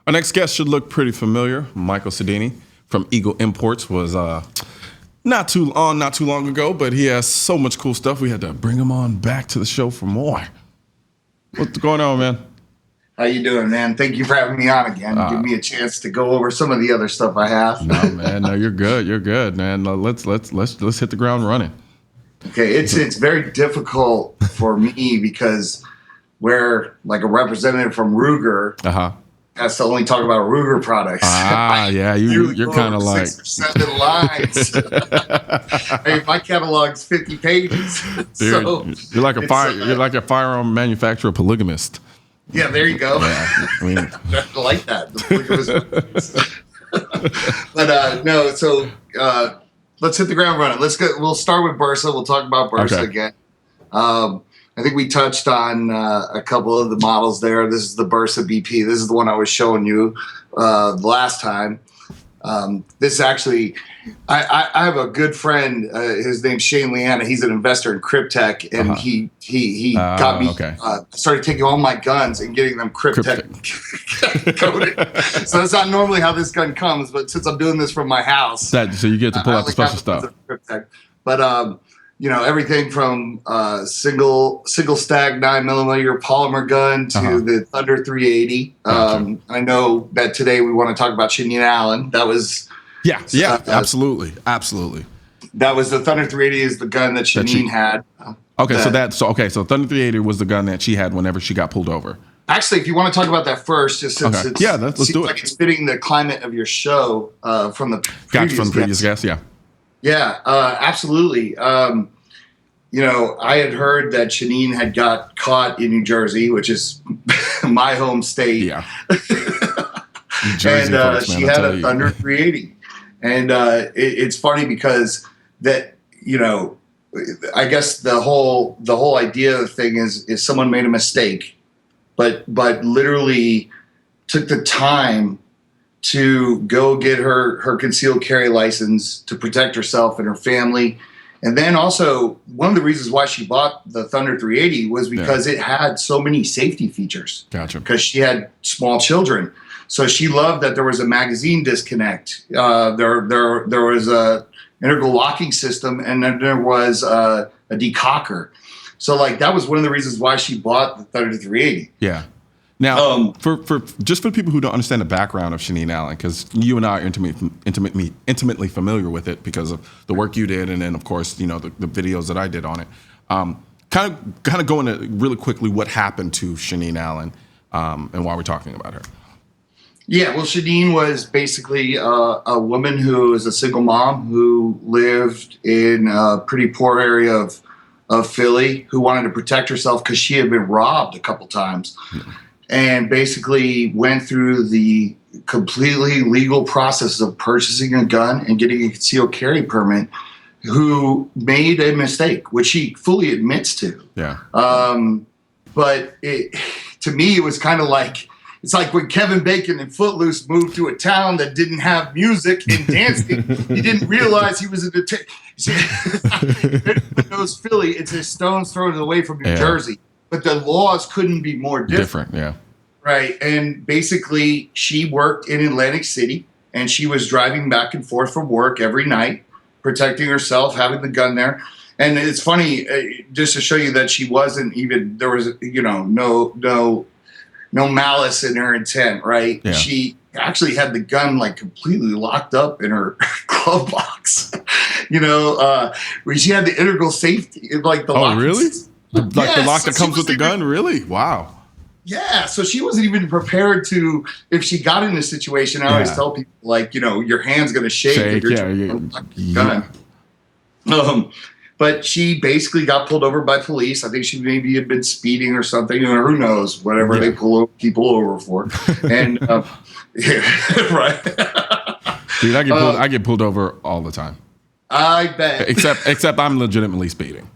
Our next guest should look pretty familiar. Michael Sedini from Eagle Imports was not too long ago, but he has so much cool stuff. We had to bring him on back to the show for more. What's going on, man? How you doing, man? Thank you for having me on again. Give me a chance to go over some of the other stuff I have. No, man. No, you're good. You're good, man. Let's hit the ground running. Okay, it's very difficult for me because we're like a representative from Ruger. Has to only talk about Ruger products. Yeah, you're kind of like 6% of the lines. Hey, my catalog's 50 pages. Dude, so you're like a firearm manufacturer polygamist. Yeah, there you go. Yeah, I mean, I like that. But no, so let's hit the ground running. Let's go. We'll start with Bursa. We'll talk about Bursa again. I think we touched on a couple of the models there. This is the Bursa BP. This is the one I was showing you the last time. This actually, I have a good friend. His name's Shane Leanna. He's an investor in Cryptech, and he got me started taking all my guns and getting them Cryptech coated. So that's not normally how this gun comes, but since I'm doing this from my house, so you get to pull out the special stuff. But everything from single stack 9mm polymer gun to the Thunder 380. I know that today we want to talk about Shanine Allen. That was absolutely. That was the Thunder 380 is the gun that Shanine had. So Thunder 380 was the gun that she had whenever she got pulled over. Actually, if you want to talk about that first, just since let's do it. Like it's fitting the climate of your show from the previous guest. Yeah, absolutely. I had heard that Shanine had got caught in New Jersey, which is my home state. Yeah. Jersey, and she had a Thunder 380. And it's funny because that, I guess the whole idea of the thing is someone made a mistake, but literally took the time to go get her concealed carry license to protect herself and her family. And then also one of the reasons why she bought the Thunder 380 was because it had so many safety features. Gotcha. Because she had small children. So she loved that there was a magazine disconnect. There was a integral locking system, and then there was a decocker. So like that was one of the reasons why she bought the Thunder 380. Yeah. Now, for people who don't understand the background of Shanine Allen, because you and I are intimately familiar with it because of the work you did, and then of course the videos that I did on it. Kind of go into really quickly what happened to Shanine Allen and why we're talking about her. Yeah, well, Shanine was basically a woman who is a single mom who lived in a pretty poor area of Philly, who wanted to protect herself because she had been robbed a couple times. Mm-hmm. And basically went through the completely legal process of purchasing a gun and getting a concealed carry permit, who made a mistake, which she fully admits to. Yeah. But to me, it was kind of like, it's like when Kevin Bacon in Footloose moved to a town that didn't have music and dancing. He didn't realize he was in Everyone knows Philly. It's a stone's throw away from New Jersey. But the laws couldn't be more different. Yeah. Right. And basically, she worked in Atlantic City, and she was driving back and forth from work every night, protecting herself, having the gun there. And it's funny, just to show you that she wasn't even, there was, no malice in her intent, right? Yeah. She actually had the gun like completely locked up in her glove box, where she had the integral safety, like the lock. Oh, really? The lock that comes with the gun? Really? Wow. Yeah. So she wasn't even prepared to, if she got in this situation, I always tell people, like, your hand's going to shake if you're trying to lock the gun. But she basically got pulled over by police. I think she maybe had been speeding or something, or who knows, whatever they pull people over for. And, right. Dude, I get pulled over all the time. I bet. Except I'm legitimately speeding.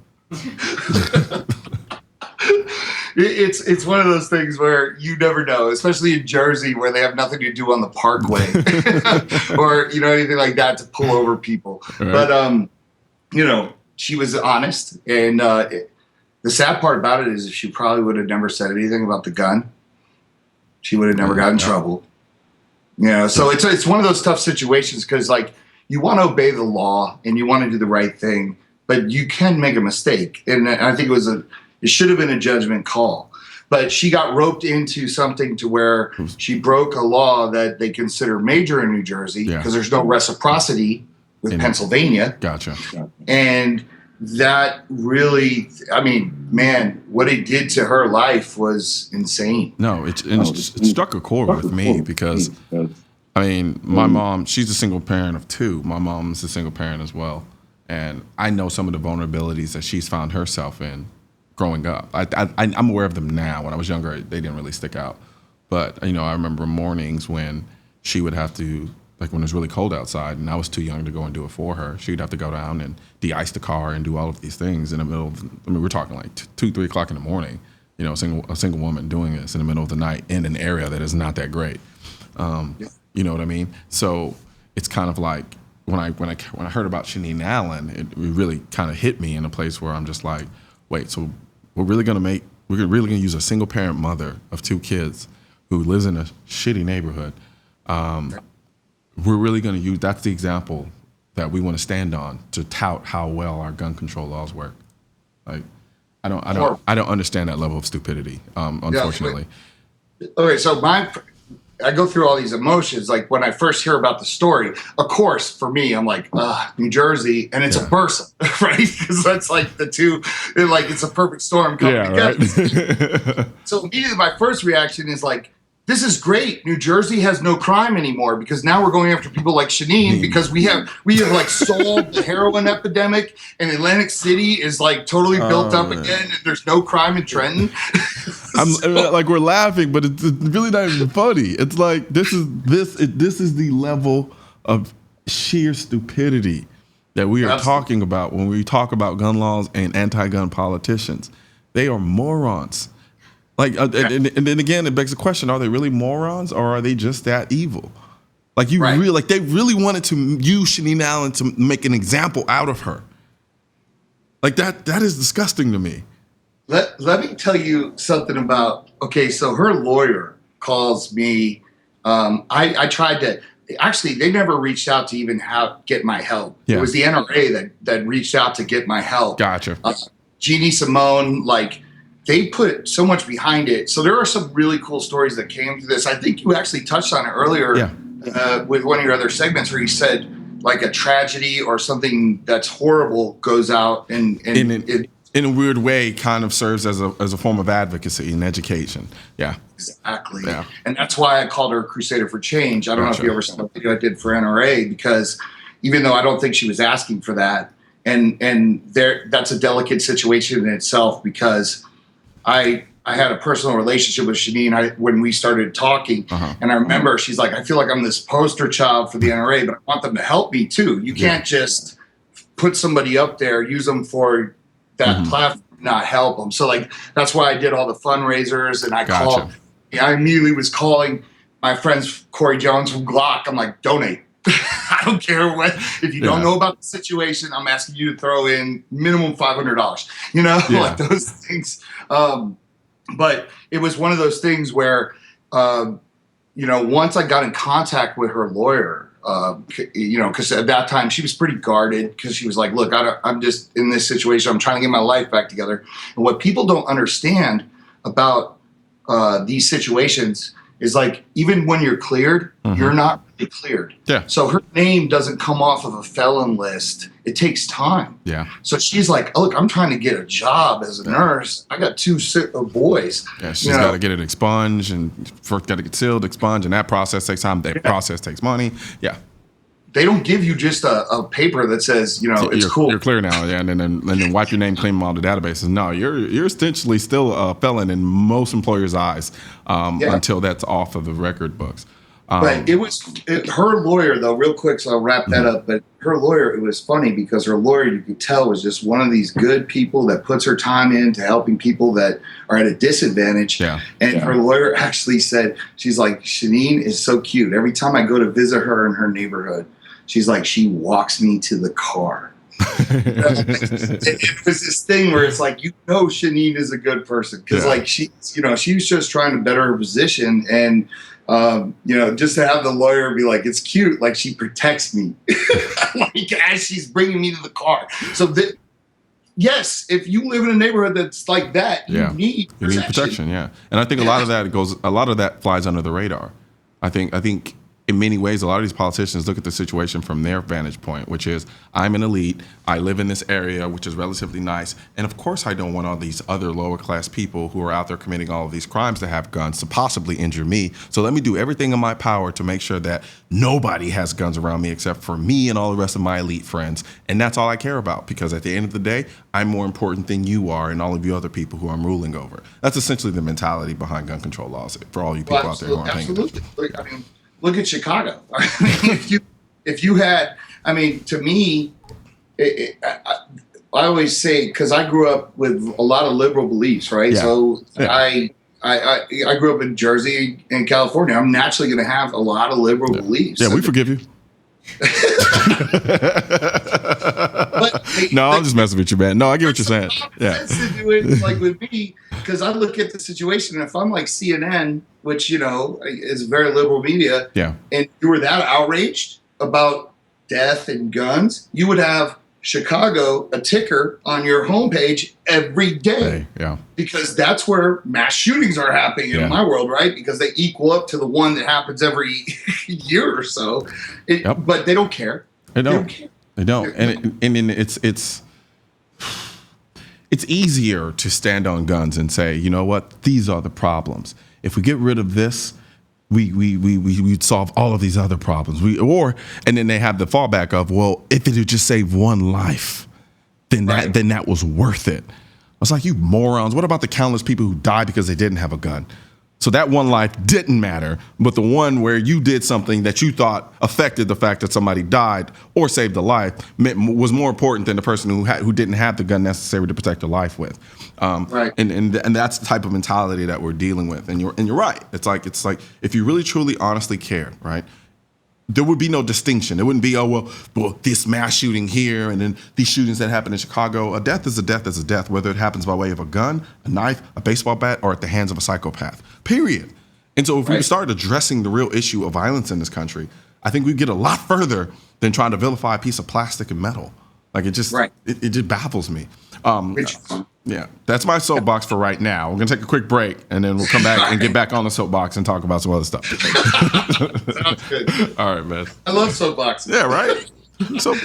It's one of those things where you never know, especially in Jersey where they have nothing to do on the parkway or anything like that to pull over people. Right. But she was honest, and the sad part about it is she probably would have never said anything about the gun. She would have never gotten in trouble. So it's one of those tough situations because like you want to obey the law and you want to do the right thing, but you can make a mistake. And I think it should have been a judgment call. But she got roped into something to where she broke a law that they consider major in New Jersey because there's no reciprocity with Pennsylvania. Gotcha. And that really, I mean, man, what it did to her life was insane. No, it struck a chord with me because, I mean, my mom, she's a single parent of two. My mom's a single parent as well. And I know some of the vulnerabilities that she's found herself in growing up. I'm aware of them now. When I was younger, they didn't really stick out. But, you know, I remember mornings when she would have to, like when it was really cold outside and I was too young to go and do it for her, she'd have to go down and de-ice the car and do all of these things in the middle of, I mean, we're talking like 2, 3 o'clock in the morning, you know, a single woman doing this in the middle of the night in an area that is not that great. You know what I mean? So it's kind of like when I heard about Shanine Allen, it really kind of hit me in a place where I'm just like, wait, so we're really gonna use a single parent mother of 2 kids who lives in a shitty neighborhood. We're really going to use, that's the example that we want to stand on to tout how well our gun control laws work. Like, I don't understand that level of stupidity, unfortunately. Okay, so I go through all these emotions. Like when I first hear about the story, of course, for me, I'm like, New Jersey, and it's a person, right? Because that's like the two, like it's a perfect storm coming together. Right? So immediately my first reaction is like, this is great. New Jersey has no crime anymore because now we're going after people like Shanine because we have like solved the heroin epidemic and Atlantic City is like totally built up again and there's no crime in Trenton. Like we're laughing, but it's really not even funny. It's like this is the level of sheer stupidity that we are talking about when we talk about gun laws and anti-gun politicians. They are morons. Like, and then again, it begs the question: are they really morons, or are they just that evil? Like they really wanted to use Shanine Allen to make an example out of her. Like that is disgusting to me. Let me tell you something about. Okay, so her lawyer calls me. I tried to. Actually, they never reached out to even get my help. Yeah. It was the NRA that reached out to get my help. Gotcha. Jeannie Simone, like. They put so much behind it. So there are some really cool stories that came to this. I think you actually touched on it earlier with one of your other segments where you said like a tragedy or something that's horrible goes out and in a weird way kind of serves as a form of advocacy and education. Yeah. Exactly. Yeah. And that's why I called her a crusader for change. I don't know if you ever saw the video I did for NRA because even though I don't think she was asking for that, and that's a delicate situation in itself because I had a personal relationship with Shanine when we started talking, and I remember she's like, I feel like I'm this poster child for the NRA, but I want them to help me too. You can't just put somebody up there, use them for that platform, not help them. So like that's why I did all the fundraisers, and I immediately was calling my friends Corey Jones from Glock. I'm like, donate. I don't care what. If you don't know about the situation, I'm asking you to throw in minimum $500. You know, like those things. But it was one of those things where, once I got in contact with her lawyer, because at that time she was pretty guarded because she was like, look, I'm just in this situation. I'm trying to get my life back together. And what people don't understand about these situations is like, even when you're cleared, you're not really cleared. Yeah. So her name doesn't come off of a felon list. It takes time. Yeah. So she's like, oh, look, I'm trying to get a job as a nurse. I got 2 boys. Yeah, she's got to get it expunged and first got to get sealed, expunged, and that process takes time. That process takes money. Yeah. They don't give you just a paper that says, it's cool. You're clear now, and then wipe your name clean from all the databases. No, you're essentially still a felon in most employers' eyes until that's off of the record books. But her lawyer, though, real quick, so I'll wrap that up. But her lawyer, it was funny because her lawyer, you could tell, was just one of these good people that puts her time into helping people that are at a disadvantage. Yeah. And her lawyer actually said, she's like, Shanine is so cute. Every time I go to visit her in her neighborhood, she's like, she walks me to the car. It was this thing where it's like, Shanine is a good person because like she's just trying to better her position, and just to have the lawyer be like, it's cute, like she protects me, like as she's bringing me to the car. So yes, if you live in a neighborhood that's like that, you need protection. Yeah, and I think a lot of that flies under the radar. I think in many ways, a lot of these politicians look at the situation from their vantage point, which is, I'm an elite, I live in this area, which is relatively nice, and of course I don't want all these other lower class people who are out there committing all of these crimes to have guns to possibly injure me. So let me do everything in my power to make sure that nobody has guns around me except for me and all the rest of my elite friends. And that's all I care about, because at the end of the day, I'm more important than you are and all of you other people who I'm ruling over. That's essentially the mentality behind gun control laws for all you people out there who aren't paying attention. Look at Chicago. If you had, to me, I always say, because I grew up with a lot of liberal beliefs, right? Yeah. So Yeah. I grew up in Jersey and California. I'm naturally going to have a lot of liberal beliefs. Yeah, we forgive you. No, I'm just messing with you, man. No, I get what you're saying. Yeah. To do it like with me, because I look at the situation, and if I'm like CNN, which is very liberal media, and you were that outraged about death and guns, you would have Chicago a ticker on your homepage every day. Because that's where mass shootings are happening in my world, right? Because they equal up to the one that happens every year or so. But they don't care. They don't. And it's easier to stand on guns and say, you know what, these are the problems. If we get rid of this, we'd solve all of these other problems. And then they have the fallback of, well, if it had just saved one life, then that was worth it. I was like, you morons. What about the countless people who died because they didn't have a gun? So that one life didn't matter, but the one where you did something that you thought affected the fact that somebody died or saved a life was more important than the person who didn't have the gun necessary to protect a life with. And that's the type of mentality that we're dealing with. And you're right. It's like if you really truly honestly cared, right, there would be no distinction. It wouldn't be, well, this mass shooting here and then these shootings that happen in Chicago. A death is a death is a death, whether it happens by way of a gun, a knife, a baseball bat, or at the hands of a psychopath, period. And so if we start addressing the real issue of violence in this country, I think we'd get a lot further than trying to vilify a piece of plastic and metal. Like it just baffles me. Yeah, that's my soapbox for right now. We're going to take a quick break, and then we'll come back and get back on the soapbox and talk about some other stuff. Sounds good. All right, man. I love soapboxes. Yeah, right? So